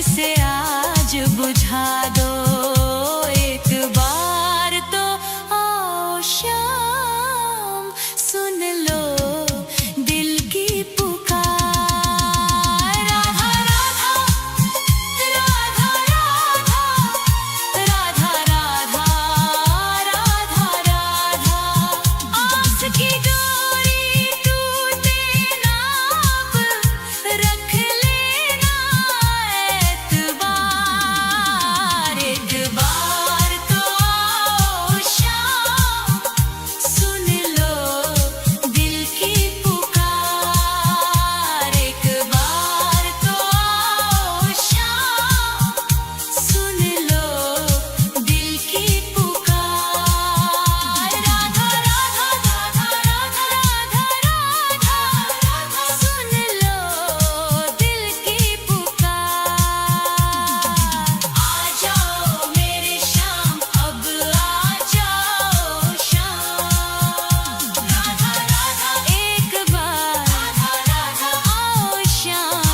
से आज बुझा दो एक बार तो आओ शाम सुन लो दिल की पुकार। राधा राधा राधा राधा राधा राधा राधा आस की डोरी टूटे ना अब रख लेना एतबार। एक बार तो आओ शाम सुन लो दिल की पुकार। एक बार तो आओ शाम सुन लो दिल की पुकार। राधा राधा राधा राधा राधा राधा सुन लो दिल की पुकार। आ जाओ मेरे शाम अब आ जाओ शाम। राधा राधा एक बार राधा राधा आओ शाम।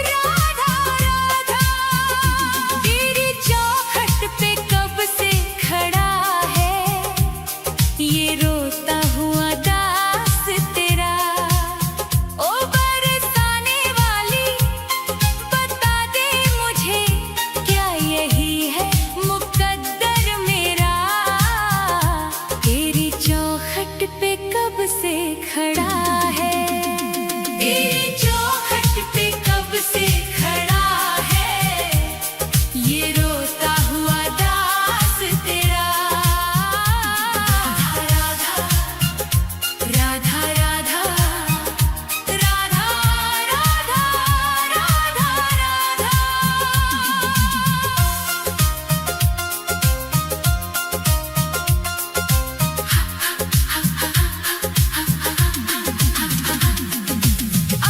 राधा राधा राधा तेरी चौखट पे कब से खड़ा है ये रोता हुआ दास तेरा। ओ बरसाने वाली बता दे मुझे क्या यही है मुकद्दर मेरा। तेरी चौखट पे कब से खड़ा है तेरी चौखट पे कब से खड़ा है ये रोता हुआ दास तेरा। राधा राधा राधा राधा राधा राधा राधा।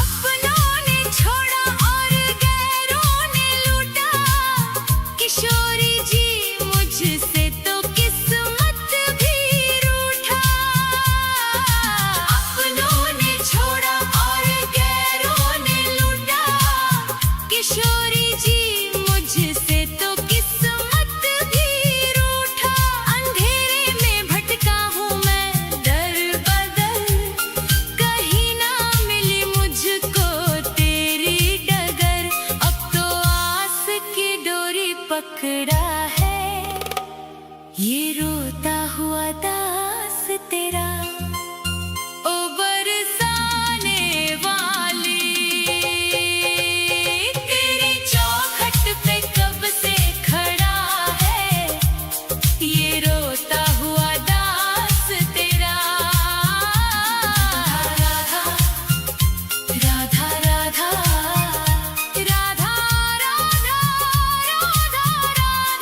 अपनों ने छोड़ा और गैरों ने लूटा किशोरी जी मुझसे तो किस्मत भी रूठा। अपनों ने छोड़ा और गैरों ने लूटा किशोरी जी मुझसे तो किस्मत भी रूठा। अंधेरे में भटका हूँ मैं दर बदर कहीं ना मिली मुझको तेरी डगर। अब तो आस की डोरी पकड़ा है ये रोता हुआ दास तेरा। ओ बरसाने वाली तेरी चौखट पे कब से खड़ा है ये रोता हुआ दास तेरा। राधा राधा राधा राधा राधा राधा राधा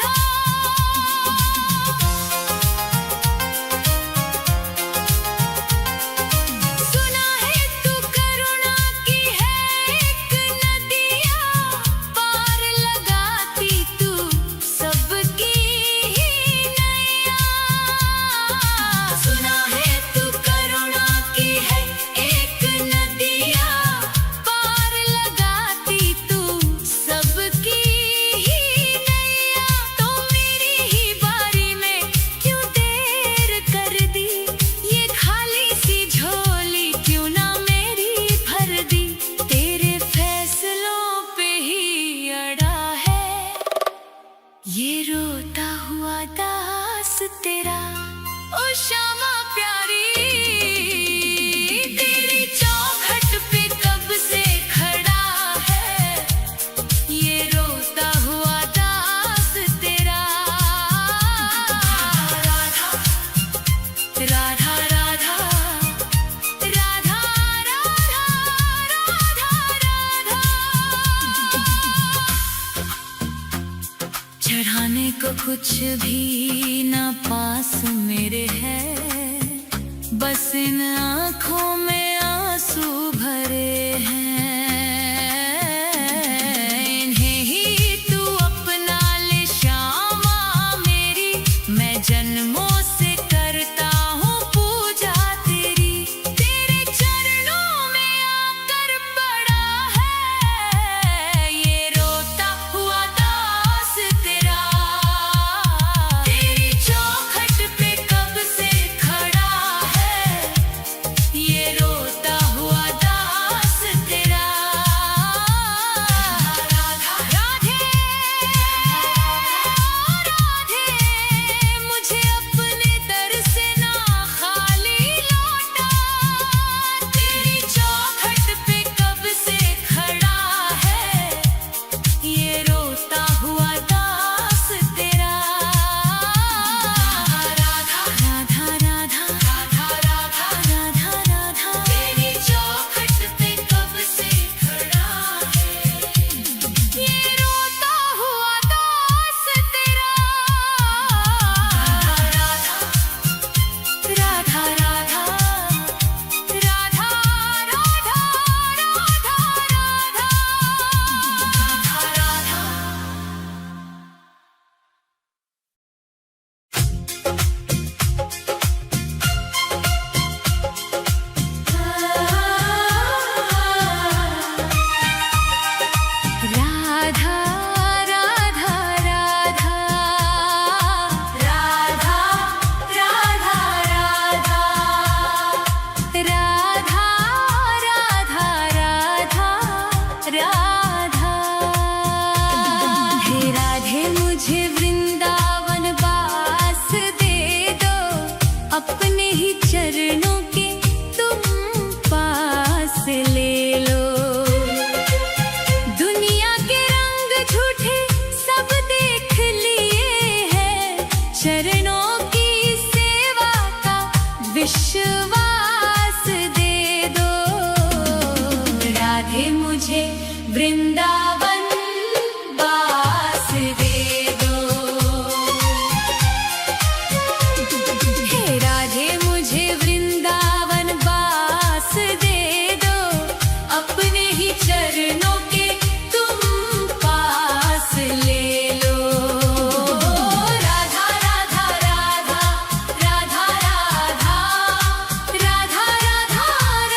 चढ़ाने को कुछ भी ना पास मेरे है, बस इन आँखों में आंसू भरे हैं। इन्हें ही तू अपना ले श्यामा मेरी, मैं जन्मों से करता हूँ पूजा तेरी। तेरे चरणों में आकर पड़ा है ये रोता हुआ दास तेरा। तेरी चौखट पे कब से खड़ा है ये रोता हुआ दास तेरा। राधा राधे राधे, मुझे अपने दर से ना खाली लौटा। तेरी चौखट पे कब से खड़ा है ये रोता हुआ दास तेरा। राधा राधा राधा राधा राधा राधा राधा, तेरी चौखट पे कब से खड़ा है ये रोता हुआ दास तेरा। राधा राधा राधा राधा राधा राधा राधा राधा राधा राधा राधा राधा राधा राधा राधा। हे राधे मुझे वृंदावन वास दे दो, अपने ही चरणों के तुम पास ले लो। दुनिया के रंग झूठे सब देख लिए हैं, चरणों की सेवा का विश्वास दे दो। राधे मुझे वृंदावन वास दे दो। हे राधे मुझे वृंदावन वास दे दो, अपने ही चरणों के तुम पास ले लो। राधा राधा राधा राधा राधा राधा राधा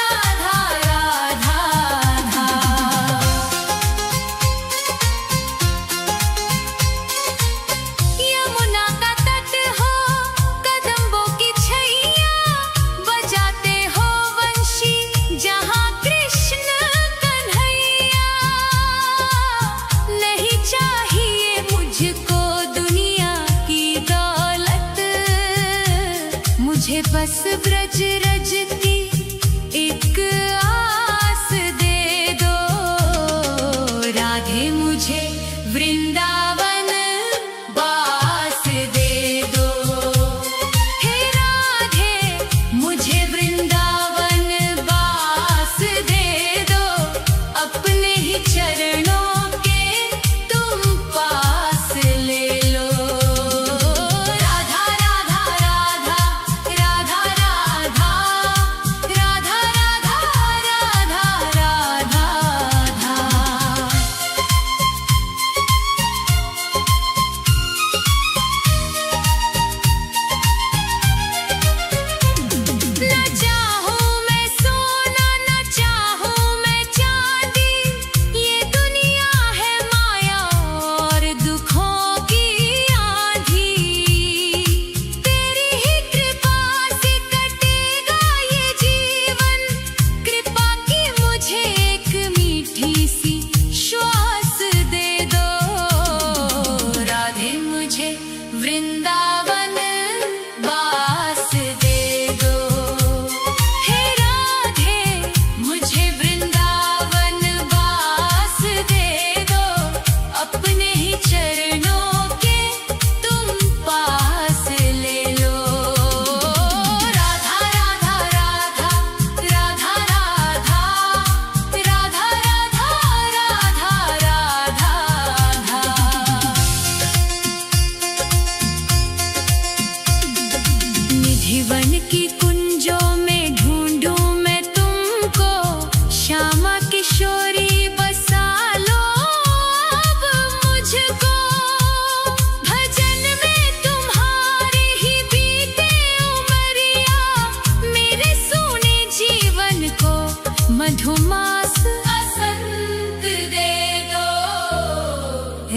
राधा राधा। यमुना का तट हो, कदम्बों की छैया, बजाते हो वंशी जहाँ कृष्ण कन्हैया। नहीं चाहिए मुझको दुनिया की दौलत, मुझे बस ब्रज रज की एक आस दे दो। राधे मुझे वृंदावन वास दे दो। हे राधे मुझे वृंदावन वास दे दो, अपने ही चरणों के तुम पास ले लो। राधा राधा राधा राधा राधा राधा राधा राधा राधा। न चाहूं मैं सोना न चाहूं मैं चांदी, ये दुनिया है माया और दुखों की आंधी। तेरी ही कृपा से कटेगा ये जीवन, कृपा की मुझे एक मीठी सी श्वास दे दो। राधे मुझे वृंदावन वास दे दो। हे राधे मुझे वृंदावन वास दे दो, अपने ही चरणों के तुम पास ले लो। राधा राधा राधा राधा राधा राधा राधा राधा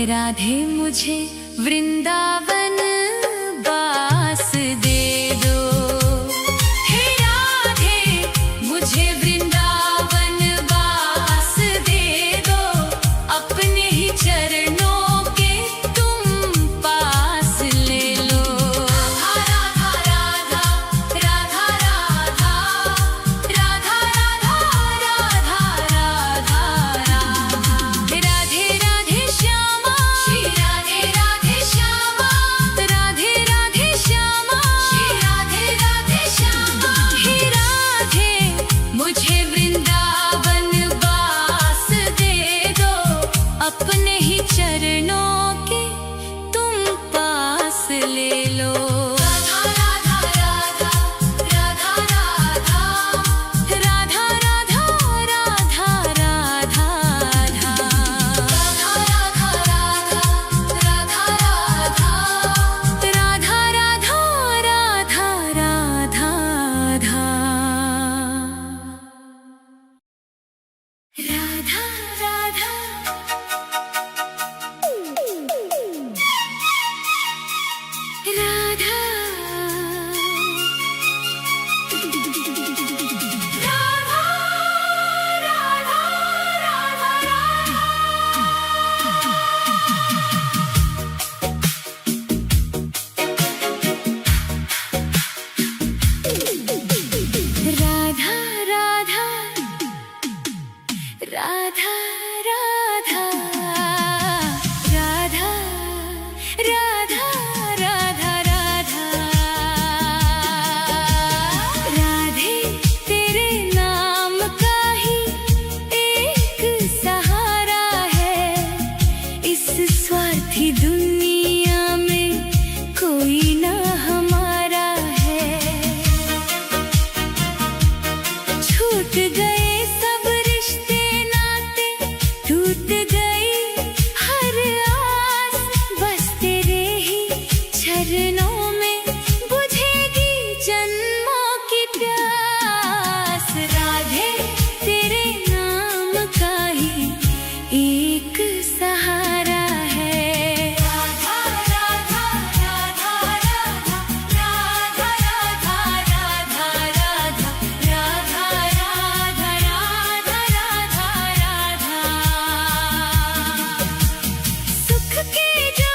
राधे मुझे वृंदावन बास दे दो। हे राधे मुझे वृंदावन बास दे दो, अपने ही चरणों के तुम पास ले लो। राधा राधा राधा राधा राधा राधा राधा राधा राधा राधे राधे श्यामा श्री राधे राधे श्यामा राधे राधे श्यामा श्री राधे राधे श्यामा। हे राधे मुझे वृंदावन बास दे दो, अपने ही चरणों के तुम पास ले लो। राधा राधा राधा राधा राधा राधा राधा राधा राधा राधा राधा राधा राधा राधे तेरे नाम का ही एक सहारा है, इस स्वार्थी दुनिया में कोई ना हमारा है। छूट गए सब रिश्ते नाते, टूट गई हर आस, बस तेरे ही चरणों में बुझेगी जन्मों की प्यास। राधे तेरे नाम का ही एक सहारा है। राधा राधा राधा राधा राधा राधा राधा राधा राधा राधा राधा राधा। सुख के जो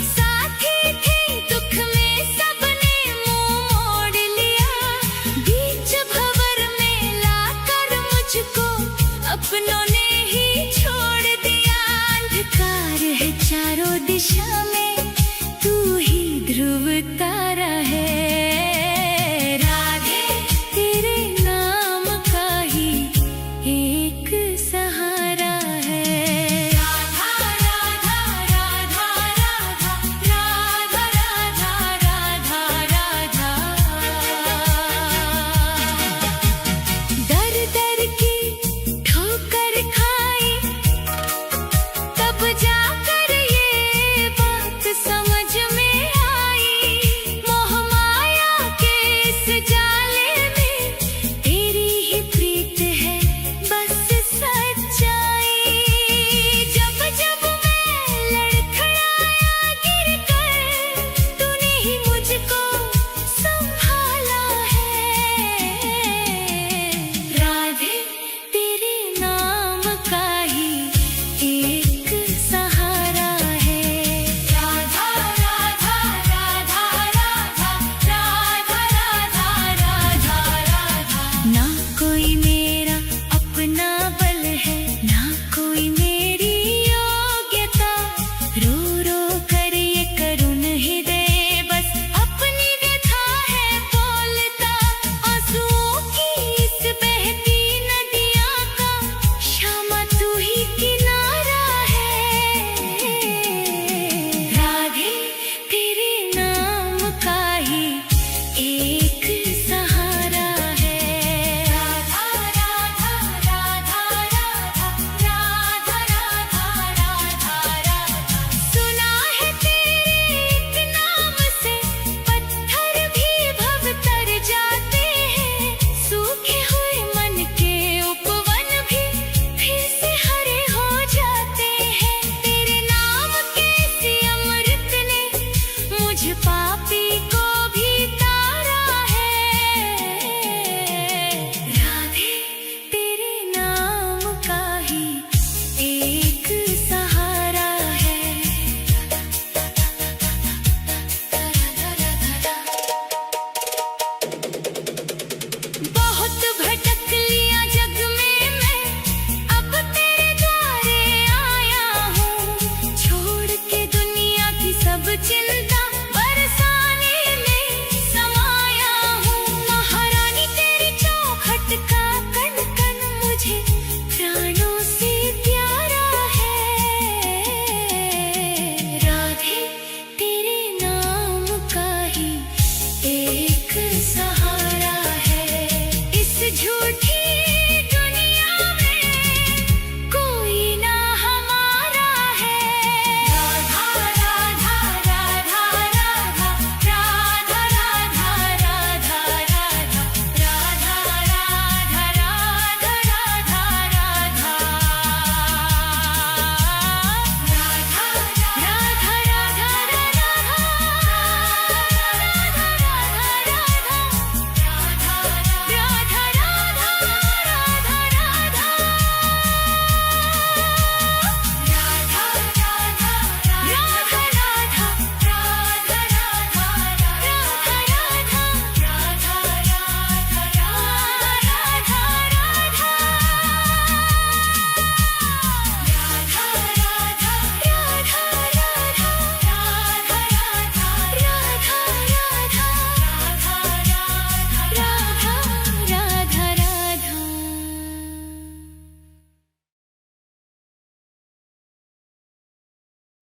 साथी थे, दुख में सबने मुंह मोड़ लिया, बीच भंवर में लाकर मुझको अपनों ने ही छोड़ दिया। अंधकार है चारों दिशा में, तू ही ध्रुव तारा है। राधे तेरे नाम का ही एक सहारा है। राधा राधा राधा राधा राधा राधा राधा राधा। दर दर की ठोकर खाई, तब जाकर ये बात समझ में आई। मोह माया के इस जाले में तेरी ही प्रीत है बस सच्चाई। जब जब मैं लड़खड़ाया गिर कर, तूने ही मुझको संभाला है। राधे तेरे नाम का ही एक सहारा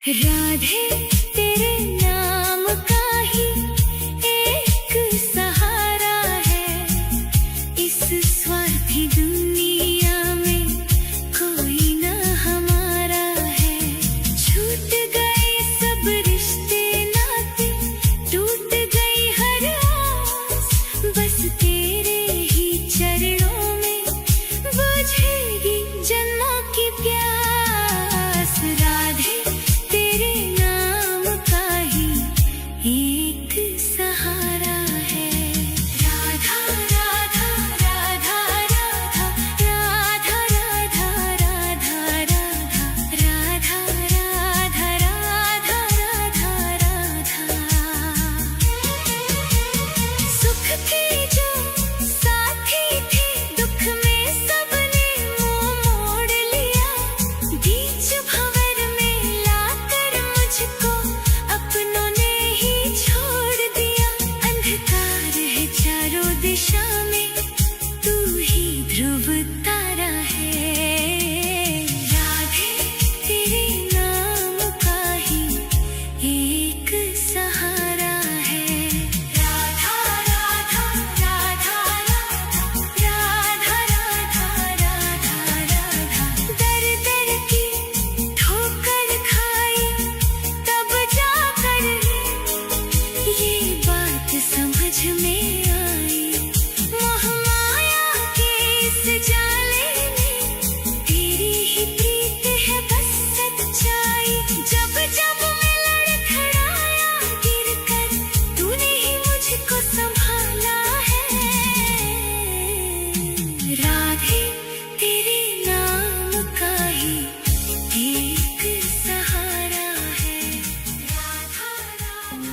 राधे तेरे नाम का ही एक सहारा है, इस स्वार्थी दुनिया में कोई न हमारा है। छूट गए सब रिश्ते नाते, टूट गई हर आस, बस तेरे ही चरणों में बुझेगी जन्मों की प्यास। राधे तेरे नाम का ही एक सहारा है। राधा राधा राधा राधा राधा राधा राधा राधा राधा राधा राधा राधा। सुख के जो साथी थे, दुख में सबने मुंह मोड़ लिया। बीच भंवर में लाकर मुझको अपनों ने ही छोड़ दिया। अंधकार है चारों दिशा में, तू ही ध्रुव तारा है। राधे तेरे नाम का ही एक सहारा है। राधा राधा राधा राधा राधा राधा राधा। दर दर की ठोकर खाई तब जाकर ये बात समझ में आई। मोह माया के इस जाले में तेरी ही प्रीत है बस सच्चाई। जब जब मैं लड़खड़ाया गिर कर, तूने ही मुझको संभाला है। राधे तेरे नाम का ही एक सहारा है। राधा राधा।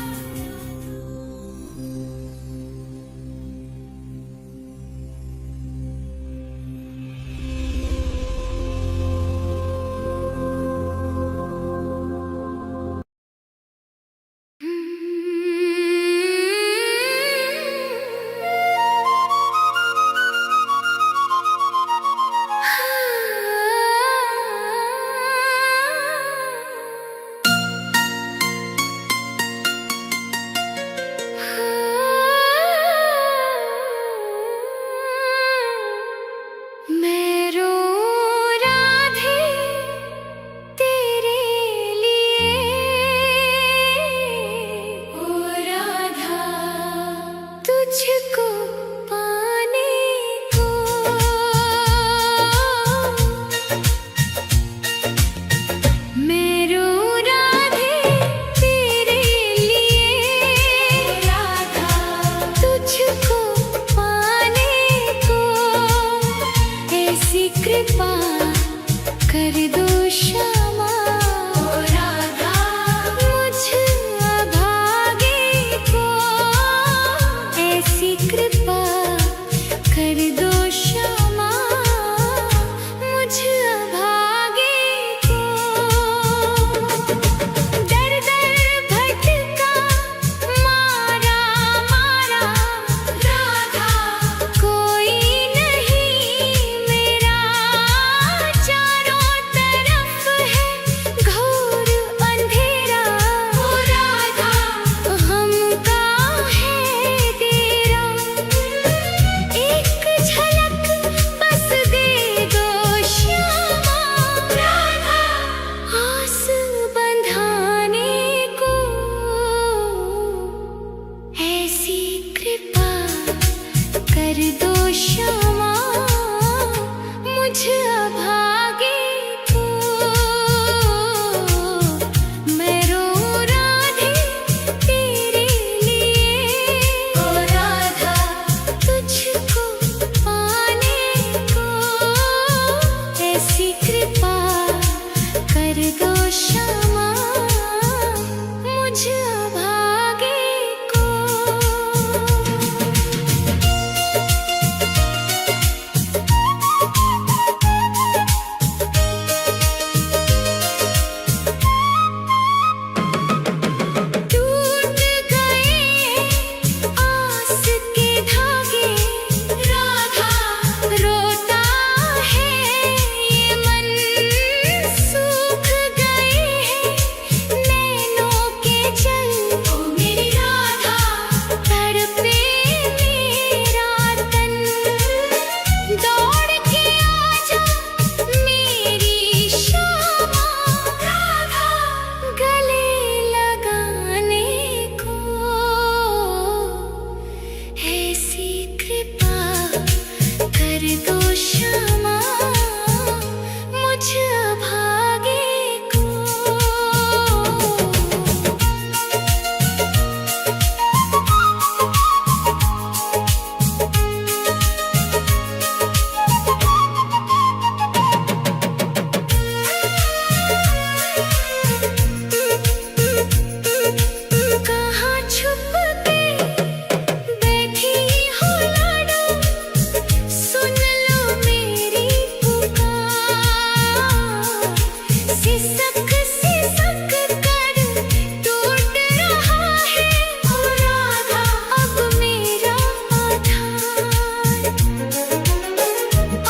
मैं रो राधे तेरे लिए, ओ राधा तुझको पाने को। मैं रो राधे तेरे लिए, राधा तुझको पाने को। ऐसी कृपा कर दो श्यामा, ओ राधा मुझ अभागे को। ऐसी कृपा कर दो श्यामा, मुझ अभागे को। दर दर भटका मारा मारा राधा, कोई नहीं मेरा। चारों तरफ है घोर अंधेरा, ओ राधा हमका है डेरा। एक झलक बस दे दो श्यामा, राधा आस बंधाने को। ऐसी कृपा कर दो श्यामा, मुझ अभागे को। मैं रो राधे तेरे लिए, ओ राधा तुझको पाने को। ऐसी कृपा कर दो श्यामा, मुझ अभागे को। सक से सक कर टूट रहा है ओ राधा अब मेरा आधार।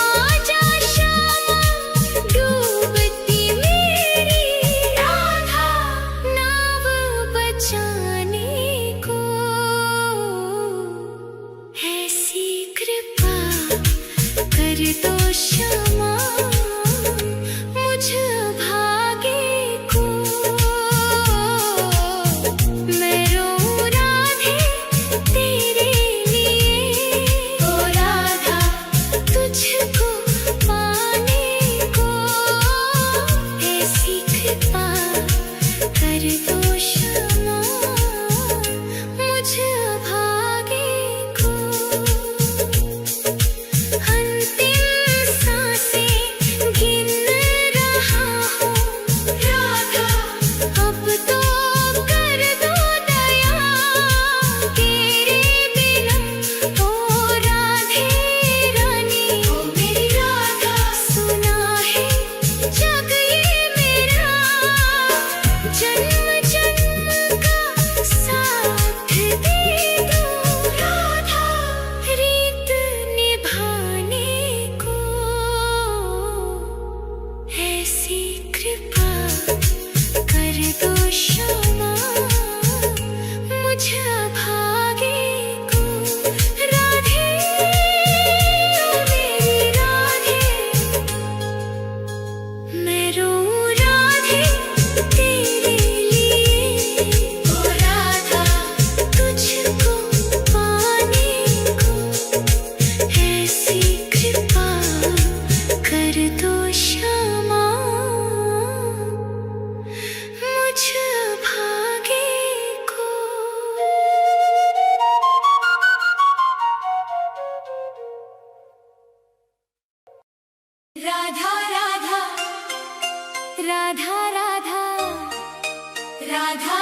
आजा श्यामा डूबती मेरी राधा नाव बचाने को। ऐसी कृपा कर दो श्यामा मुझ भागे को। मैं रोऊं राधे तेरे लिए ओ राधा तुझको पाने को। ऐसी कृपा कर दो श्यामा मुझ भागे को। अंतिम सांसें गिन रहा हूँ राधा अब तो कर दो दया तेरे बिना ओ राधे रानी ओ मेरी राधा। सुना है जग ये मेरा जन्म जन्म का साथ दे दो राधा रीत निभाने को। ऐसी कृपा कर दो श्यामा मुझ भागे को। राधे ओ मेरी राधे मैं रोऊं राधे तेरे लिए ओ राधा तुझको पाने को। ऐसी कृपा कर दो श्यामा मुझ भागे को। राधा राधा राधा राधा राधा